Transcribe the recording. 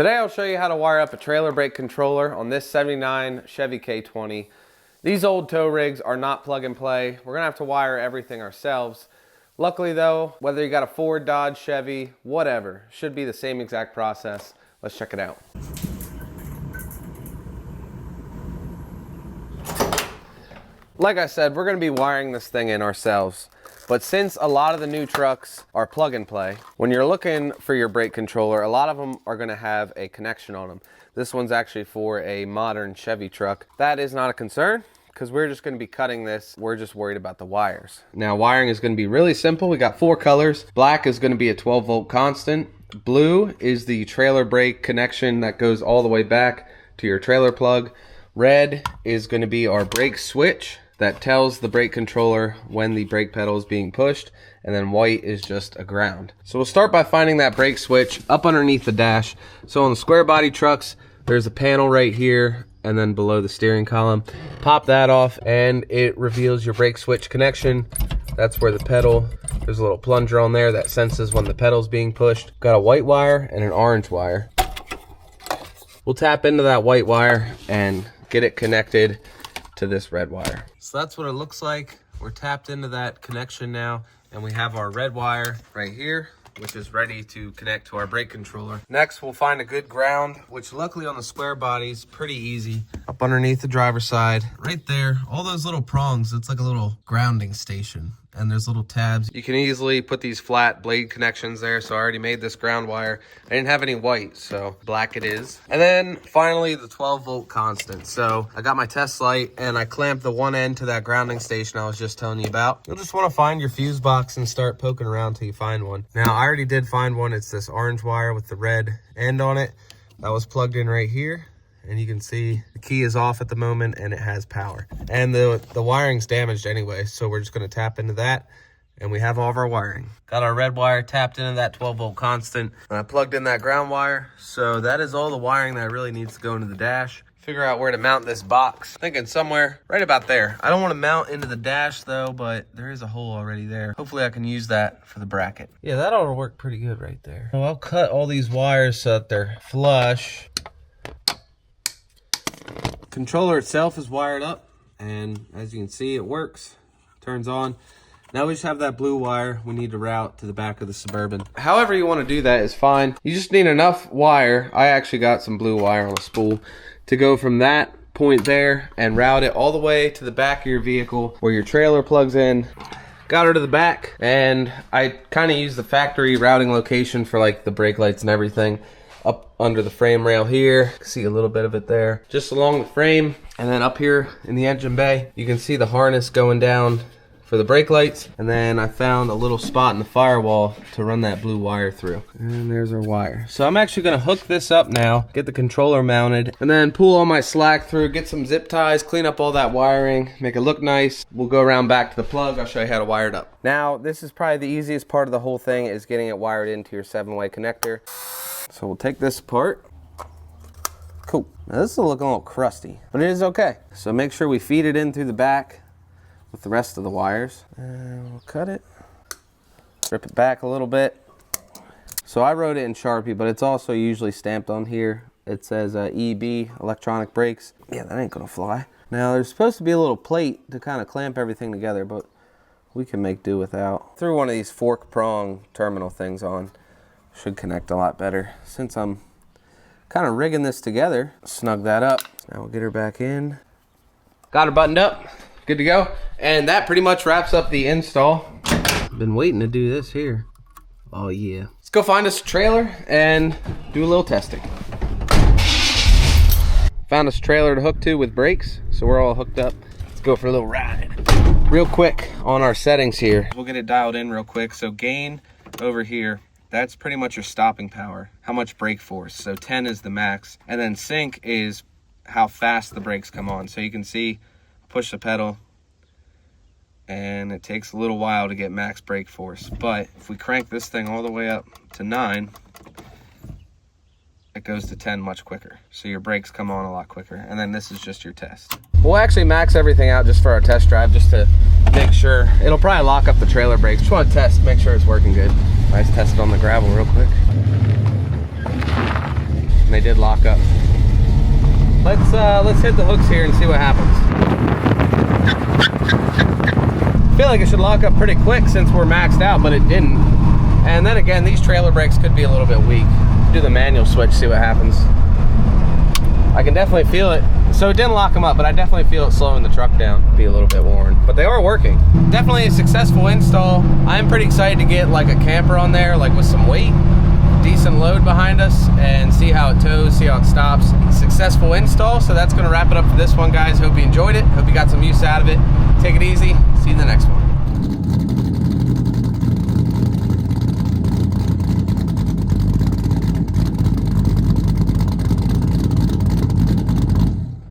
Today I'll show you how to wire up a trailer brake controller on this 79 Chevy K20. These old tow rigs are not plug and play. We're gonna have to wire everything ourselves. Luckily though, whether you got a Ford, Dodge, Chevy, whatever, should be the same exact process. Let's check it out. Like I said, we're gonna be wiring this thing in ourselves. But since a lot of the new trucks are plug and play, when you're looking for your brake controller, a lot of them are gonna have a connection on them. This one's actually for a modern Chevy truck. That is not a concern, because we're just gonna be cutting this. We're just worried about the wires. Now, wiring is gonna be really simple. We got 4 colors. Black is gonna be a 12-volt constant. Blue is the trailer brake connection that goes all the way back to your trailer plug. Red is gonna be our brake switch that tells the brake controller when the brake pedal is being pushed, and then white is just a ground. So we'll start by finding that brake switch up underneath the dash. So on the square body trucks, there's a panel right here, and then below the steering column. Pop that off, and it reveals your brake switch connection. That's where the pedal, there's a little plunger on there that senses when the pedal's being pushed. Got a white wire and an orange wire. We'll tap into that white wire and get it connected to this red wire. So that's what it looks like. We're tapped into that connection now, and we have our red wire right here, which is ready to connect to our brake controller. Next, we'll find a good ground, which luckily on the square bodies, pretty easy. Up underneath the driver's side, right there, all those little prongs, it's like a little grounding station. And there's little tabs. You can easily put these flat blade connections there. So I already made this ground wire. I didn't have any white, so black it is. And then finally the 12-volt constant. So I got my test light and I clamped the one end to that grounding station I was just telling you about. You'll just want to find your fuse box and start poking around till you find one. Now I already did find one. It's this orange wire with the red end on it. That was plugged in right here. And you can see the key is off at the moment and it has power. And the wiring's damaged anyway, so we're just gonna tap into that and we have all of our wiring. Got our red wire tapped into that 12-volt constant. And I plugged in that ground wire. So that is all the wiring that really needs to go into the dash. Figure out where to mount this box. Thinking somewhere right about there. I don't want to mount into the dash though, but there is a hole already there. Hopefully I can use that for the bracket. Yeah, that ought to work pretty good right there. So I'll cut all these wires so that they're flush. Controller itself is wired up, and as you can see, it works, turns on. Now we just have that blue wire we need to route to the back of the Suburban. However you want to do that is fine. You just need enough wire. I actually got some blue wire on a spool to go from that point there and route it all the way to the back of your vehicle where your trailer plugs in. Got her to the back, and I kind of used the factory routing location for like the brake lights and everything. Up under the frame rail here, see a little bit of it there, just along the frame. And then up here in the engine bay, you can see the harness going down for the brake lights. And then I found a little spot in the firewall to run that blue wire through. And there's our wire. So I'm actually gonna hook this up now, get the controller mounted, and then pull all my slack through, get some zip ties, clean up all that wiring, make it look nice. We'll go around back to the plug. I'll show you how to wire it up. Now, this is probably the easiest part of the whole thing, is getting it wired into your 7-way connector. So we'll take this apart. Cool. Now this is looking a little crusty, but it is okay. So make sure we feed it in through the back with the rest of the wires. And we'll cut it, rip it back a little bit. So I wrote it in Sharpie, but it's also usually stamped on here. It says EB, electronic brakes. Yeah, that ain't gonna fly. Now there's supposed to be a little plate to kind of clamp everything together, but we can make do without. Threw one of these fork prong terminal things on. Should connect a lot better. Since I'm kind of rigging this together, snug that up. Now we'll get her back in. Got her buttoned up, good to go. And that pretty much wraps up the install. Been waiting to do this here. Oh yeah. Let's go find us a trailer and do a little testing. Found us a trailer to hook to with brakes, so we're all hooked up. Let's go for a little ride. Real quick on our settings here. We'll get it dialed in real quick. So gain over here, that's pretty much your stopping power, how much brake force. So 10 is the max. And then sync is how fast the brakes come on. So you can see, push the pedal, and it takes a little while to get max brake force. But if we crank this thing all the way up to 9, it goes to 10 much quicker. So your brakes come on a lot quicker. And then this is just your test. We'll actually max everything out just for our test drive, just to make sure. It'll probably lock up the trailer brakes. Just want to test, make sure it's working good. Let's test it on the gravel real quick. and they did lock up. Let's hit the hooks here and see what happens. I feel like it should lock up pretty quick since we're maxed out, but it didn't. And then again, these trailer brakes could be a little bit weak. Do the manual switch, see what happens. I can definitely feel it. So it didn't lock them up, but I definitely feel it slowing the truck down, be a little bit worn. But they are working. Definitely a successful install. I'm pretty excited to get like a camper on there, like with some weight, decent load behind us, and see how it tows, see how it stops. Successful install. So that's gonna wrap it up for this one, guys. Hope you enjoyed it. Hope you got some use out of it. Take it easy. See you in the next one.